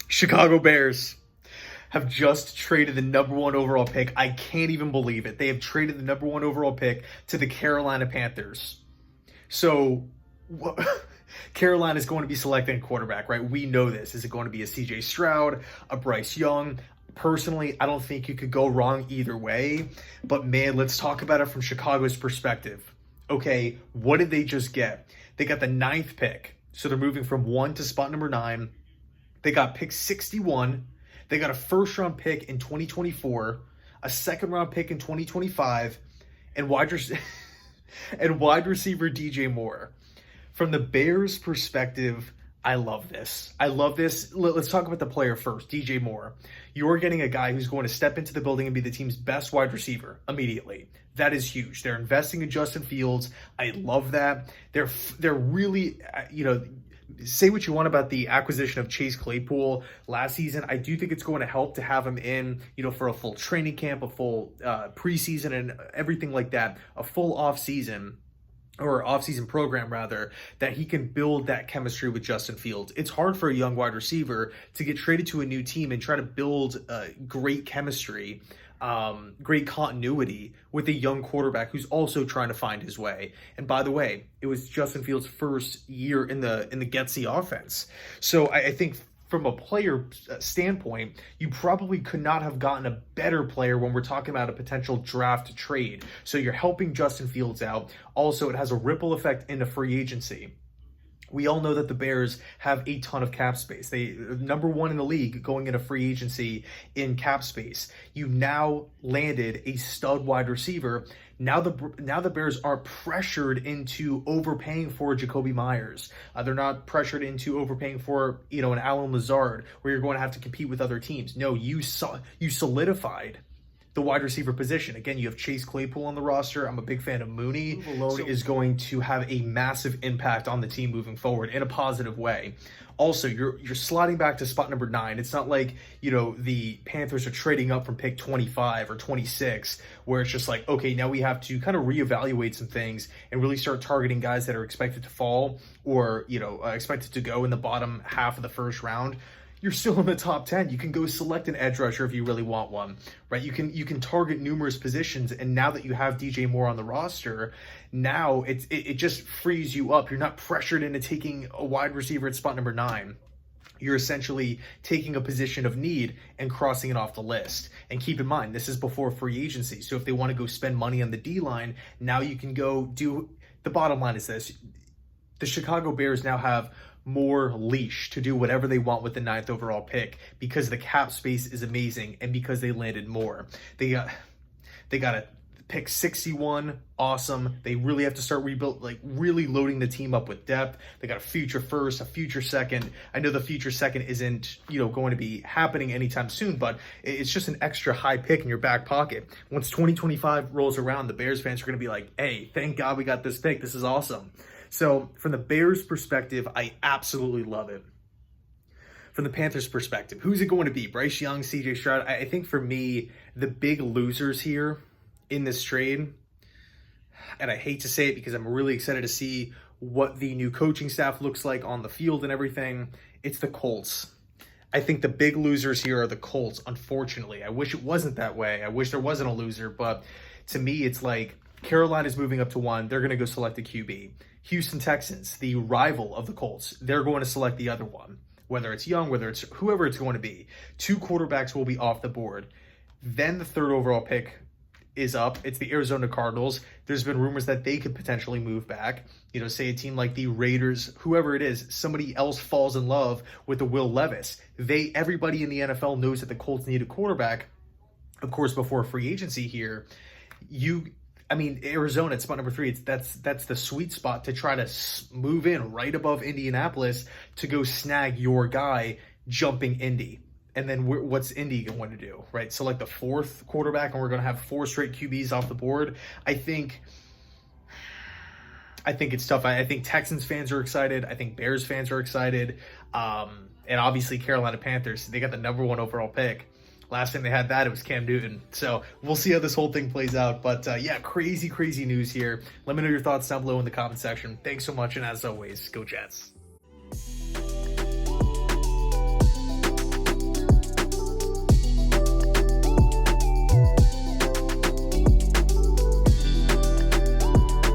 Chicago Bears have just traded the #1 overall pick. I can't even believe it. They have traded the #1 overall pick to the Carolina Panthers. So Carolina is going to be selecting a quarterback, right? We know this. Is it going to be a CJ Stroud, a Bryce Young? Personally, I don't think you could go wrong either way. But man, let's talk about it from Chicago's perspective. Okay, what did they just get? They got the 9th pick. So they're moving from 1 to spot number 9. They got pick 61. They got a first-round pick in 2024, a second-round pick in 2025, and wide receiver DJ Moore. From the Bears' perspective, I love this. Let's talk about the player first, DJ Moore. You're getting a guy who's going to step into the building and be the team's best wide receiver immediately. That is huge. They're investing in Justin Fields. I love that. They're really, say what you want about the acquisition of Chase Claypool last season. I do think it's going to help to have him in, for a full training camp, a full preseason and everything like that, a full offseason program rather, that he can build that chemistry with Justin Fields. It's hard for a young wide receiver to get traded to a new team and try to build great chemistry, great continuity with a young quarterback who's also trying to find his way. And by the way, it was Justin Fields' first year in the Getsy offense. So I think from a player standpoint, you probably could not have gotten a better player when we're talking about a potential draft trade. So you're helping Justin Fields out. Also, it has a ripple effect into free agency. We all know that the Bears have a ton of cap space. They #1 in the league going into free agency in cap space. You now landed a stud wide receiver. Now the Bears are pressured into overpaying for Jacoby Myers. They're not pressured into overpaying for an Allen Lazard, where you're going to have to compete with other teams. No, you solidified the wide receiver position. Again, you have Chase Claypool on the roster. I'm a big fan of Mooney. Alone is going to have a massive impact on the team moving forward in a positive way. Also, you're sliding back to spot number 9. It's not like, the Panthers are trading up from pick 25 or 26, where it's just like, okay, now we have to kind of reevaluate some things and really start targeting guys that are expected to fall or, expected to go in the bottom half of the first round. You're still in the top 10. You can go select an edge rusher if you really want one, right? You can target numerous positions, and now that you have DJ Moore on the roster, now it just frees you up. You're not pressured into taking a wide receiver at spot number 9. You're essentially taking a position of need and crossing it off the list. And keep in mind, this is before free agency. So if they want to go spend money on the D-line, now you can go do. The bottom line is this: the Chicago Bears now have more leash to do whatever they want with the 9th overall pick, because the cap space is amazing and because they landed more. They got a pick 61, awesome. They really have to start really loading the team up with depth. They got a future first, a future second. I know the future second isn't going to be happening anytime soon, but it's just an extra high pick in your back pocket. Once 2025 rolls around, the Bears fans are going to be like, hey, thank God we got this pick. This is awesome. So from the Bears' perspective, I absolutely love it. From the Panthers' perspective, who's it going to be? Bryce Young, CJ Stroud? I think for me, the big losers here in this trade, and I hate to say it because I'm really excited to see what the new coaching staff looks like on the field and everything, it's the Colts. I think the big losers here are the Colts, unfortunately. I wish it wasn't that way. I wish there wasn't a loser, but to me, it's like Carolina's moving up to 1. They're going to go select a QB. Houston Texans, the rival of the Colts, they're going to select the other one. Whether it's Young, whether it's whoever it's going to be. 2 quarterbacks will be off the board. Then the 3rd overall pick is up. It's the Arizona Cardinals. There's been rumors that they could potentially move back. Say a team like the Raiders, whoever it is, somebody else falls in love with the Will Levis. Everybody in the NFL knows that the Colts need a quarterback. Of course, before free agency here, Arizona at spot number 3, that's the sweet spot to try to move in right above Indianapolis to go snag your guy jumping Indy. And then what's Indy going to do, right? Select the 4th quarterback, and we're going to have 4 straight QBs off the board. I think it's tough. I think Texans fans are excited. I think Bears fans are excited. And obviously Carolina Panthers, they got the #1 overall pick. Last time they had that, it was Cam Newton. So we'll see how this whole thing plays out. But crazy news here. Let me know your thoughts down below in the comment section. Thanks so much. And as always, go Jets.